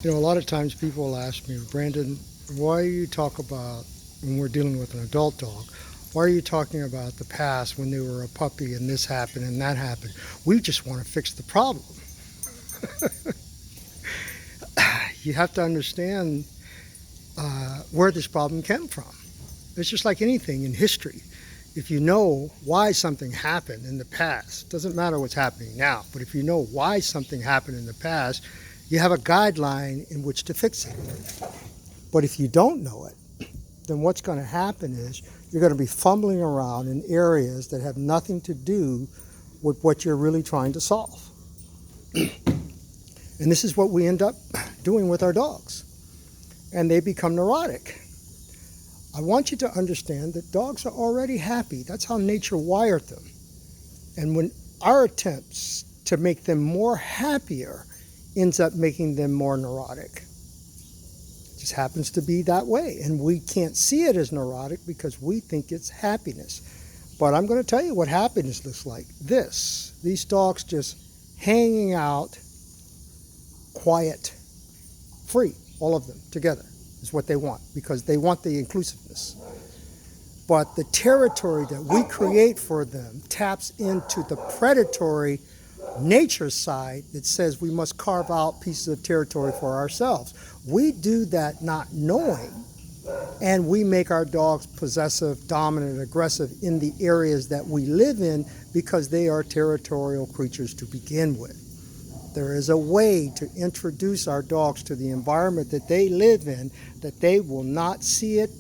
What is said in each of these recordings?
You know, a lot of times people will ask me, Brandon, why you talk about when we're dealing with an adult dog? Why are you talking about the past when they were a puppy and this happened and that happened? We just want to fix the problem. You have to understand where this problem came from. It's just like anything in history. If you know why something happened in the past, doesn't matter what's happening now, but if you know why something happened in the past, you have a guideline in which to fix it. But if you don't know it, then what's going to happen is you're going to be fumbling around in areas that have nothing to do with what you're really trying to solve. And this is what we end up doing with our dogs. And they become neurotic. I want you to understand that dogs are already happy. That's how nature wired them. And when our attempts to make them more happier ends up making them more neurotic. It just happens to be that way. And we can't see it as neurotic because we think it's happiness. But I'm going to tell you what happiness looks like. These dogs just hanging out, quiet, free, all of them together is what they want because they want the inclusiveness. But the territory that we create for them taps into the predatory nature side that says we must carve out pieces of territory for ourselves. We do that not knowing, and we make our dogs possessive, dominant, aggressive in the areas that we live in because they are territorial creatures to begin with. There is a way to introduce our dogs to the environment that they live in that they will not see it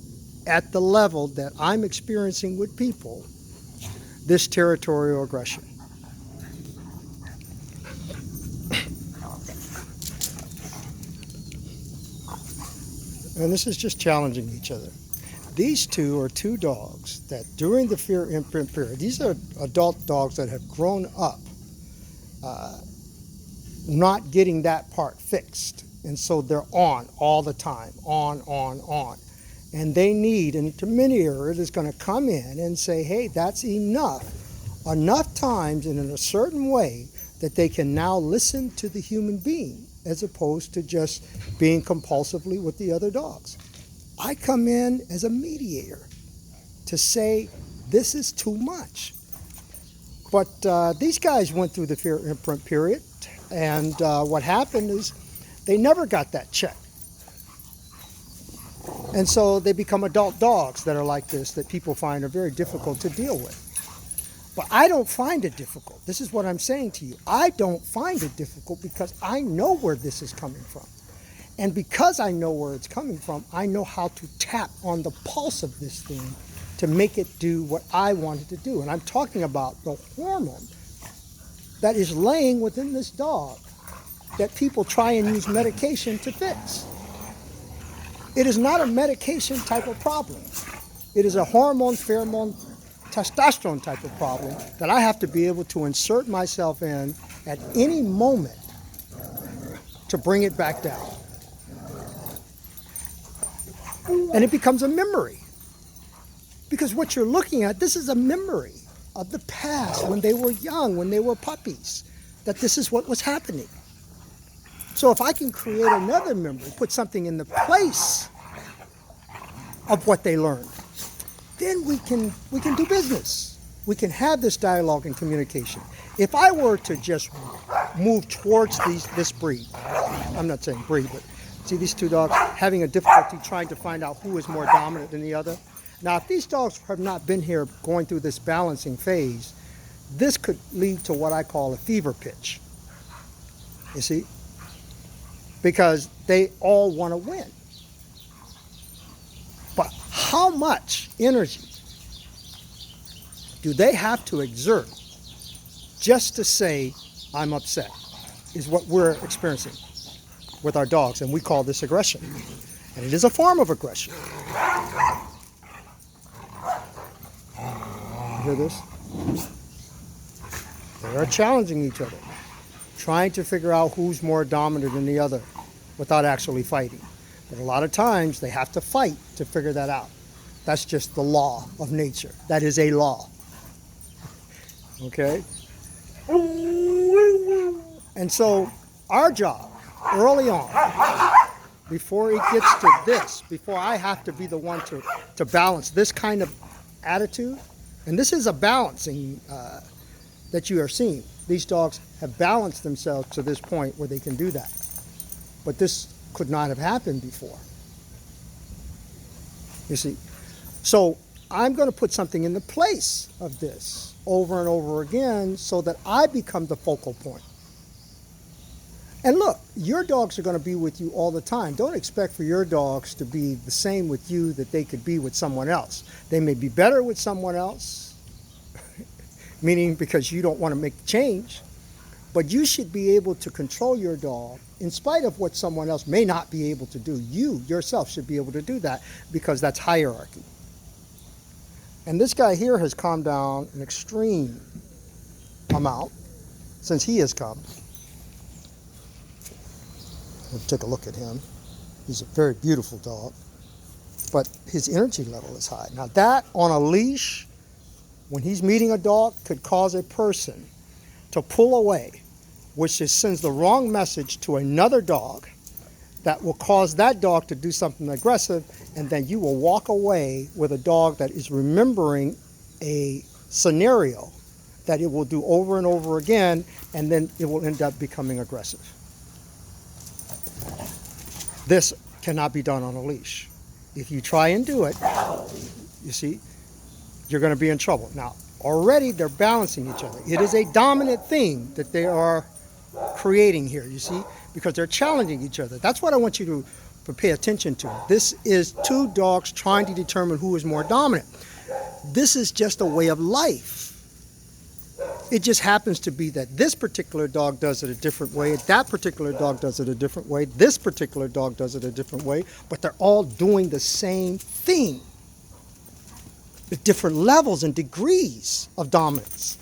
at the level that I'm experiencing with people, this territorial aggression. And this is just challenging each other. These two are two dogs that during the fear imprint period, these are adult dogs that have grown up not getting that part fixed. And so they're on all the time, on. And they need an intermediary that's going to come in and say, hey, that's enough times and in a certain way that they can now listen to the human being as opposed to just being compulsively with the other dogs. I come in as a mediator to say, this is too much. But these guys went through the fear imprint period, and what happened is they never got that check. And so they become adult dogs that are like this, that people find are very difficult to deal with. But I don't find it difficult. This is what I'm saying to you. I don't find it difficult because I know where this is coming from. And because I know where it's coming from, I know how to tap on the pulse of this thing to make it do what I want it to do. And I'm talking about the hormone that is laying within this dog that people try and use medication to fix. It is not a medication type of problem. It is a hormone, pheromone, testosterone type of problem that I have to be able to insert myself in at any moment to bring it back down. And it becomes a memory. Because what you're looking at, this is a memory of the past when they were young, when they were puppies, that this is what was happening. So if I can create another memory, put something in the place of what they learned, then we can do business. We can have this dialogue and communication. If I were to just move towards this breed, I'm not saying breed, but see these two dogs having a difficulty trying to find out who is more dominant than the other. Now, if these dogs have not been here going through this balancing phase, this could lead to what I call a fever pitch. You see? Because they all want to win. But how much energy do they have to exert just to say, I'm upset, is what we're experiencing with our dogs. And we call this aggression. And it is a form of aggression. You hear this? They are challenging each other, trying to figure out who's more dominant than the other without actually fighting. But a lot of times they have to fight to figure that out. That's just the law of nature. That is a law. Okay? And so our job early on, before it gets to this, before I have to be the one to balance this kind of attitude, and this is a balancing that you are seeing. These dogs have balanced themselves to this point where they can do that. But this could not have happened before. You see? So I'm going to put something in the place of this over and over again so that I become the focal point. And look, your dogs are going to be with you all the time. Don't expect for your dogs to be the same with you that they could be with someone else. They may be better with someone else, meaning because you don't want to make the change, but you should be able to control your dog in spite of what someone else may not be able to do. You yourself should be able to do that because that's hierarchy. And this guy here has calmed down an extreme amount since he has come. We'll take a look at him. He's a very beautiful dog, but his energy level is high. Now that on a leash, when he's meeting a dog, could cause a person to pull away, which just sends the wrong message to another dog that will cause that dog to do something aggressive, and then you will walk away with a dog that is remembering a scenario that it will do over and over again, and then it will end up becoming aggressive. This cannot be done on a leash. If you try and do it, you see, you're going to be in trouble. Now, already they're balancing each other. It is a dominant thing that they are creating here, you see, because they're challenging each other. That's what I want you to pay attention to. This is two dogs trying to determine who is more dominant. This is just a way of life. It just happens to be that this particular dog does it a different way, that particular dog does it a different way, this particular dog does it a different way, but they're all doing the same thing with different levels and degrees of dominance.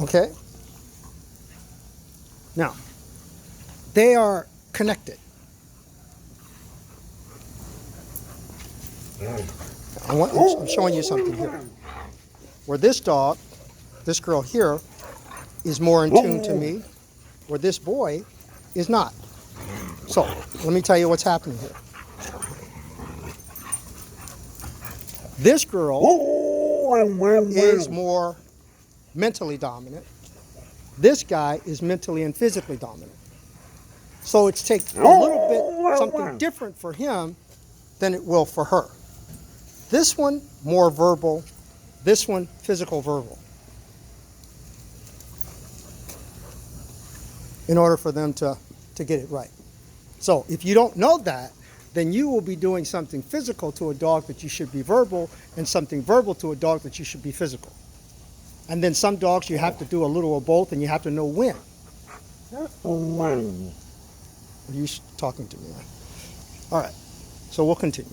Okay? Now, they are connected. I'm showing you something here. Where this dog, this girl here, is more in tune to me, where this boy is not. So, let me tell you what's happening here. This girl is more mentally dominant. This guy is mentally and physically dominant. So it's taking a little bit something different for him than it will for her. This one, more verbal. This one, physical verbal. In order for them to get it right. So if you don't know that, then you will be doing something physical to a dog that you should be verbal, and something verbal to a dog that you should be physical. And then some dogs you have to do a little of both, and you have to know when. Are you talking to me? All right, so we'll continue.